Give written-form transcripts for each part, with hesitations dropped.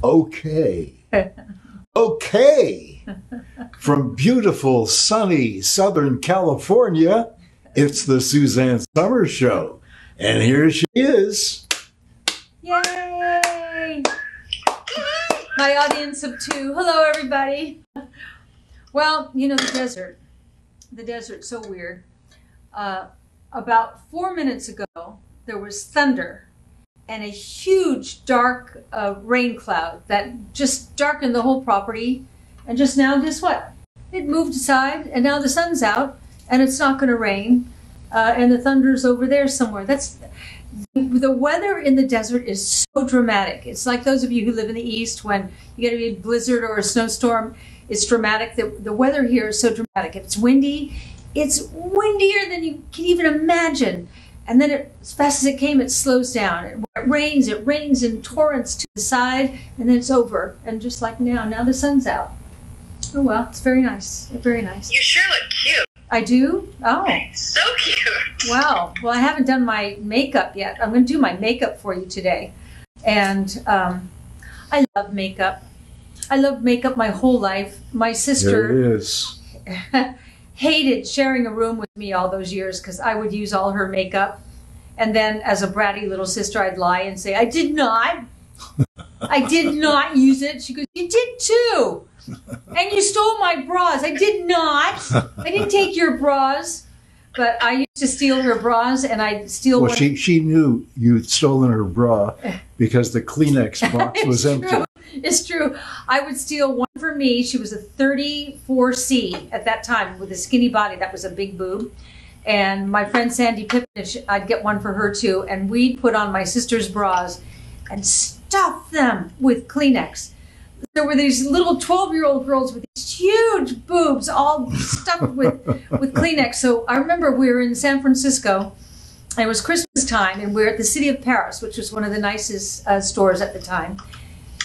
Okay. Okay. From beautiful, sunny Southern California, it's the Suzanne Summer Show. And here she is. Yay! My audience of two. Hello, everybody. Well, you know, the desert's so weird. About 4 minutes ago, there was thunder and a huge dark rain cloud that just darkened the whole property. And just now, guess what? It moved aside, and now the sun's out, and it's not going to rain, and the thunder's over there somewhere. The weather in the desert is so dramatic. It's like those of you who live in the East, when you get a blizzard or a snowstorm, it's dramatic. The weather here is so dramatic. If it's windy, it's windier than you can even imagine. And then as fast as it came, it slows down. And when it rains in torrents to the side, and then it's over. And just like now the sun's out. Oh, well, it's very nice. Very nice. You sure look cute. I do? Oh. So cute. Wow. Well, I haven't done my makeup yet. I'm going to do my makeup for you today. And I love makeup. I loved makeup my whole life. My sister... There it is. hated sharing a room with me all those years because I would use all her makeup. And then as a bratty little sister, I'd lie and say, I did not. I did not use it. She goes, you did too. And you stole my bras. I did not. I didn't take your bras. But I used to steal her bras, and I'd steal one. She knew you'd stolen her bra because the Kleenex box was empty. True. It's true. I would steal one for me. She was a 34C at that time with a skinny body. That was a big boob. And my friend Sandy Pippin, I'd get one for her too. And we'd put on my sister's bras and stuff them with Kleenex. There were these little 12-year-old girls with these huge boobs all stuffed with Kleenex. So I remember we were in San Francisco. And it was Christmas time, and we were at the City of Paris, which was one of the nicest stores at the time.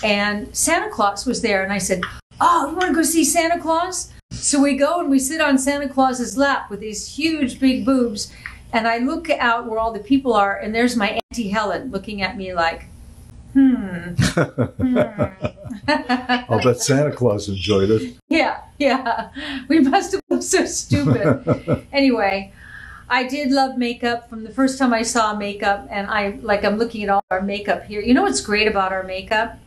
And Santa Claus was there, and I said, oh, you want to go see Santa Claus? So we go and we sit on Santa Claus's lap with these huge big boobs, and I look out where all the people are, and there's my Auntie Helen looking at me like, I'll bet Santa Claus enjoyed it. Yeah. We must have looked so stupid. Anyway, I did love makeup from the first time I saw makeup, and I'm looking at all our makeup here. You know what's great about our makeup?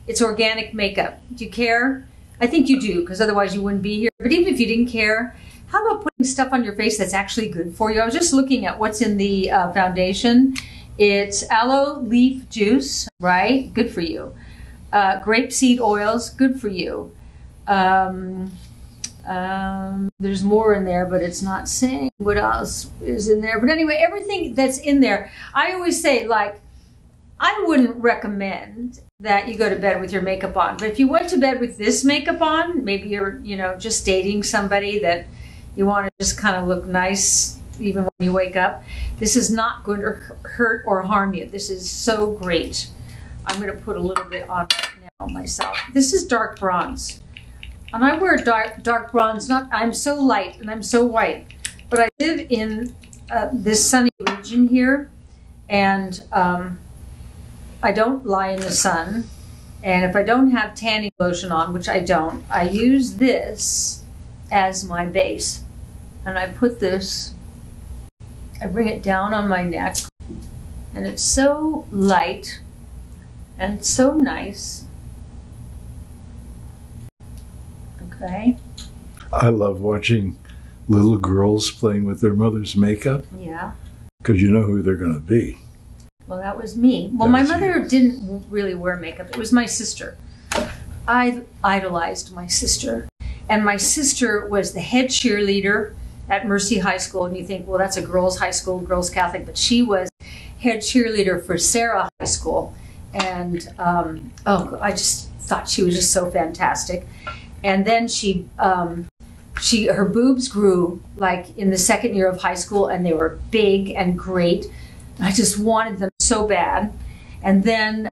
It's organic makeup. Do you care? I think you do, because otherwise you wouldn't be here. But even if you didn't care, how about putting stuff on your face that's actually good for you? I was just looking at what's in the foundation. It's aloe leaf juice, right? Good for you. Grapeseed oils, good for you. There's more in there, but it's not saying what else is in there. But anyway, everything that's in there, I always say, like, I wouldn't recommend that you go to bed with your makeup on. But if you went to bed with this makeup on, maybe you're, just dating somebody that you want to just kind of look nice even when you wake up. This is not going to hurt or harm you. This is so great. I'm going to put a little bit on right now myself. This is dark bronze. And I wear dark bronze, I'm so light and I'm so white. But I live in this sunny region here, and I don't lie in the sun. And if I don't have tanning lotion on, which I don't, I use this as my base. And I put this, I bring it down on my neck, and it's so light and so nice. Okay. I love watching little girls playing with their mother's makeup. Yeah. Because you know who they're going to be. Well, that was me. Well, my mother didn't really wear makeup. It was my sister. I idolized my sister. And my sister was the head cheerleader at Mercy High School. And you think, well, that's a girls' high school, girls Catholic. But she was head cheerleader for Sarah High School. And, I just thought she was just so fantastic. And then her boobs grew like in the second year of high school, and they were big and great. I just wanted them so bad. And then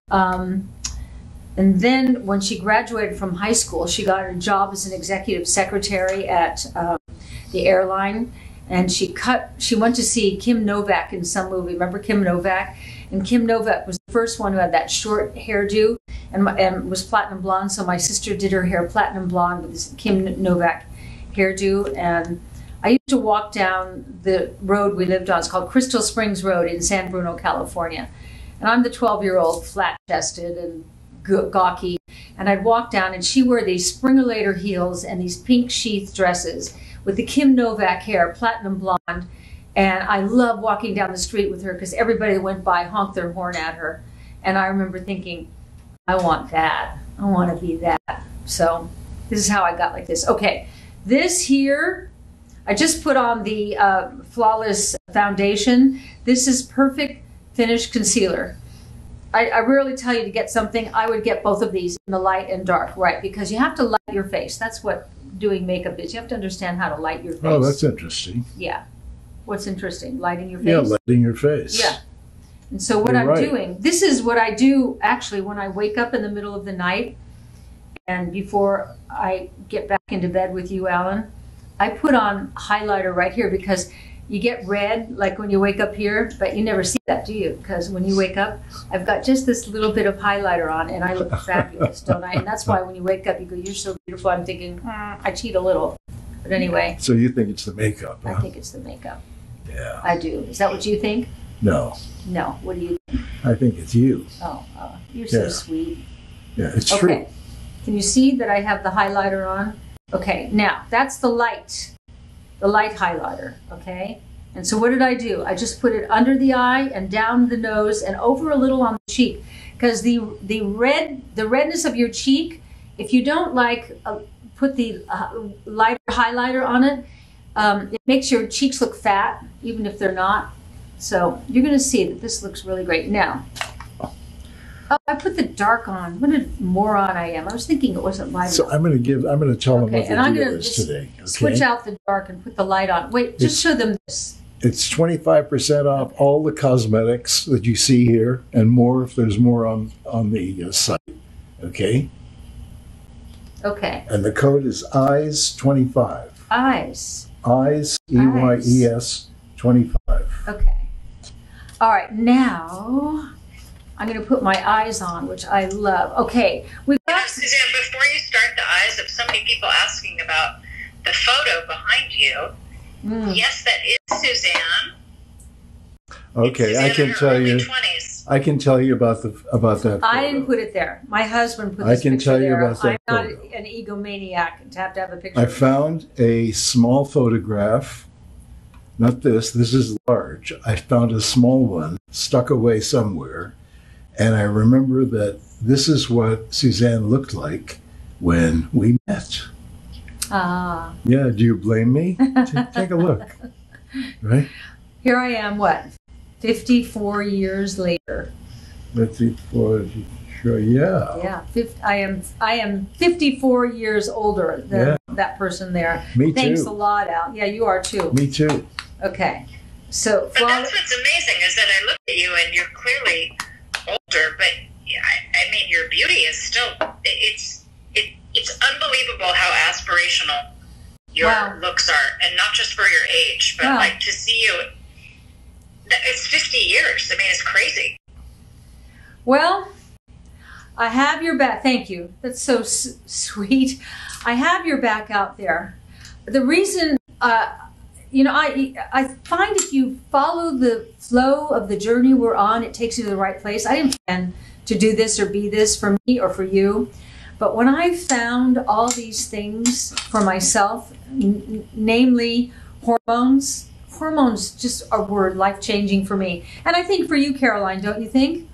when she graduated from high school, she got a job as an executive secretary at the airline. And she went to see Kim Novak in some movie. Remember Kim Novak? And Kim Novak was the first one who had that short hairdo and was platinum blonde. So my sister did her hair platinum blonde with this Kim Novak hairdo. And I used to walk down the road we lived on. It's called Crystal Springs Road in San Bruno, California. And I'm the 12-year-old, flat-chested and gawky. And I'd walk down, and she wore these spring-a-later heels and these pink sheath dresses with the Kim Novak hair, platinum blonde. And I love walking down the street with her because everybody that went by honked their horn at her. And I remember thinking, I want that. I want to be that. So this is how I got like this. Okay, this here, I just put on the Flawless Foundation. This is Perfect Finish Concealer. I rarely tell you to get something. I would get both of these in the light and dark, right? Because you have to light your face. That's what doing makeup is. You have to understand how to light your face. Oh, that's interesting. Yeah. What's interesting? Lighting your face? Yeah, lighting your face. Yeah. And so what I'm doing, this is what I do actually when I wake up in the middle of the night and before I get back into bed with you, Alan, I put on highlighter right here because you get red like when you wake up here, but you never see that, do you? Because when you wake up, I've got just this little bit of highlighter on and I look fabulous, don't I? And that's why when you wake up, you go, you're so beautiful. I'm thinking, I cheat a little. But anyway. So you think it's the makeup, huh? I think it's the makeup. Yeah. I do. Is that what you think? No. No. What do you think? I think it's you. Oh, you're so sweet. Yeah, it's true. Okay. Can you see that I have the highlighter on? Okay, now that's the light highlighter, okay? And so what did I do? I just put it under the eye and down the nose and over a little on the cheek. Because the redness of your cheek, if you don't like put the lighter highlighter on it, it makes your cheeks look fat, even if they're not. So you're gonna see that this looks really great. Now, I put the dark on. What a moron I am. I was thinking it wasn't light So enough. I'm gonna tell them what the deal is today. Okay? Switch out the dark and put the light on. Wait, just show them this. It's 25% off all the cosmetics that you see here and more if there's more on the site. Okay? Okay. And the code is EYES25. Eyes. EYES, EYES 25. Okay. All right, now I'm going to put my eyes on, which I love. Okay. We've got Suzanne, before you start the eyes, of so many people asking about the photo behind you, yes, that is Suzanne. Okay, Suzanne I can tell you. 20s. I can tell you about that photo. I didn't put it there. My husband put this picture there. I can tell you about that I'm photo. not an egomaniac to have a picture. I found a small photograph. Not this. This is large. I found a small one stuck away somewhere. And I remember that this is what Suzanne looked like when we met. Ah. Yeah, do you blame me? Take a look. Right? Here I am, what? 54 years later. 54, sure, yeah. Yeah, I am 54 years older than that person there. Me Thanks too. a lot, Al. Yeah, you are too. Me too. Okay. So, But that's what's amazing is that I look at you and you're clearly older, but I mean, your beauty is still, it's unbelievable how aspirational your looks are, and not just for your age, but like to see you, it's 50 years. I mean, it's crazy. well, I have your back. Thank you. That's so sweet. I have your back out there. The reason, I find if you follow the flow of the journey we're on, it takes you to the right place. I didn't plan to do this or be this for me or for you. But when I found all these things for myself, namely hormones just were life-changing for me. And I think for you, Caroline, don't you think?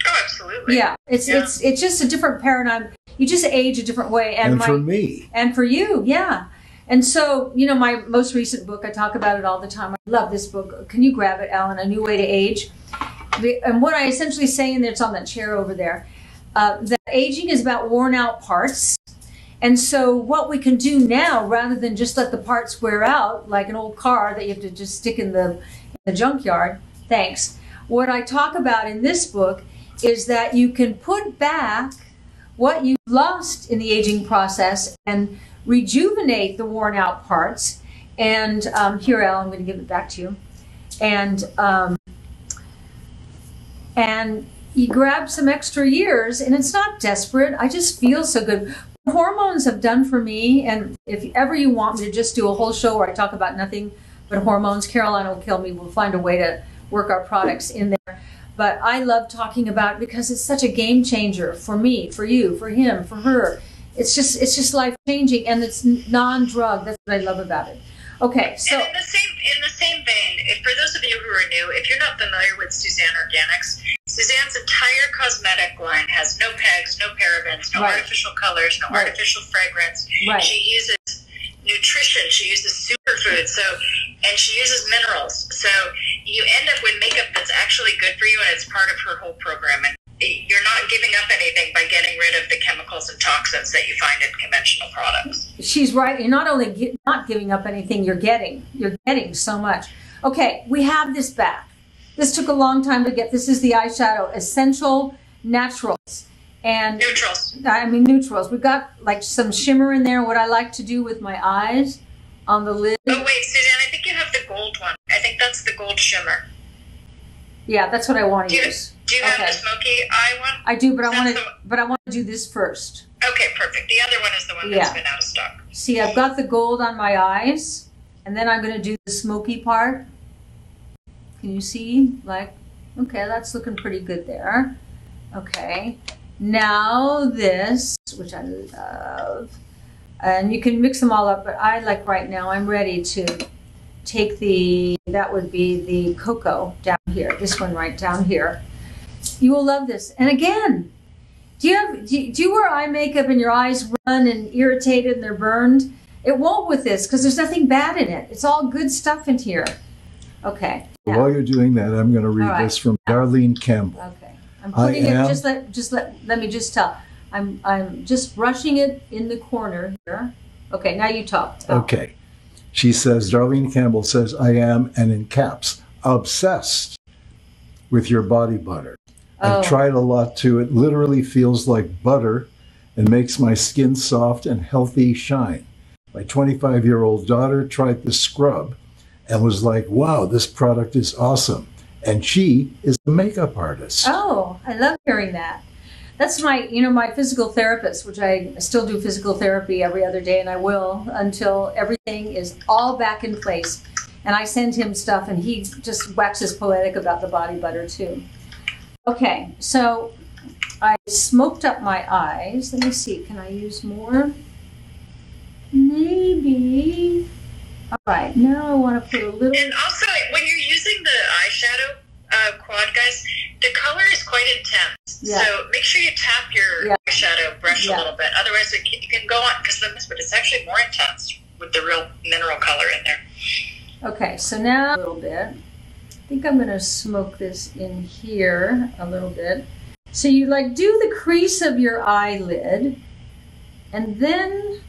Oh, absolutely. Yeah, it's just a different paradigm. You just age a different way. And for me. And for you, yeah. And so, my most recent book, I talk about it all the time. I love this book. Can you grab it, Alan? A New Way to Age. And what I essentially say in there, it's on that chair over there, that aging is about worn out parts. And so what we can do now, rather than just let the parts wear out like an old car that you have to just stick in the junkyard, thanks. What I talk about in this book is that you can put back what you lost in the aging process and rejuvenate the worn out parts. And here, Al, I'm going to give it back to you. And and you grab some extra years, and it's not desperate. I just feel so good. What hormones have done for me, and if ever you want me to just do a whole show where I talk about nothing but hormones, Caroline will kill me. We'll find a way to work our products in there. But I love talking about it because it's such a game changer for me, for you, for him, for her. It's just life changing, and it's non-drug. That's what I love about it. Okay, so and in the same vein, for those of you who are new, if you're not familiar with SUZANNE Organics, SUZANNE's entire cosmetic line has no pegs, no parabens, no artificial colors, no artificial fragrance. She uses nutrition, she uses superfoods, and she uses minerals. So you end up with makeup that's actually good for you, and it's part of her whole program. And you're not giving up anything by getting rid of the chemicals and toxins that you find in conventional products. She's right. You're not only not giving up anything, you're getting so much. Okay, we have this back. This took a long time to get. This is the eyeshadow Essential Naturals. And neutrals. I mean neutrals. We've got like some shimmer in there. What I like to do with my eyes on the lid. Oh wait, Suzanne, I think you have the gold one. I think that's the gold shimmer. Yeah, that's what I want to use. Do you have the Smokey eye one? I do, but I want to do this first. Okay, perfect. The other one is the one that's been out of stock. See, I've got the gold on my eyes, and then I'm going to do the smoky part. Can you see? Like, okay, that's looking pretty good there. Okay. Now this, which I love, and you can mix them all up, but I like right now, I'm ready to take that would be the cocoa down here, this one right down here. You will love this. And again, do you wear eye makeup and your eyes run and irritated and they're burned? It won't with this because there's nothing bad in it. It's all good stuff in here. Okay. Now, while you're doing that, I'm going to read this from Darlene Campbell. Okay. I'm putting it, let me just tell. I'm just brushing it in the corner here. Okay, now you talk. Okay. She says, Darlene Campbell says, I am, and in caps, obsessed with your body butter. I've tried a lot too. It literally feels like butter and makes my skin soft and healthy shine. My 25-year-old daughter tried the scrub and was like, wow, this product is awesome. And she is a makeup artist. Oh, I love hearing that. That's my, my physical therapist, which I still do physical therapy every other day, and I will until everything is all back in place. And I send him stuff, and he just waxes poetic about the body butter, too. Okay, so I smoked up my eyes. Let me see, can I use more? Maybe. All right, now I want to put a little... And also, when you're using the eyeshadow quad, guys, the color is quite intense. Yeah. So make sure you tap your eyeshadow brush a little bit. Otherwise, you can go on, but it's actually more intense with the real mineral color in there. Okay, so now a little bit. I think I'm going to smoke this in here a little bit. So you do the crease of your eyelid, and then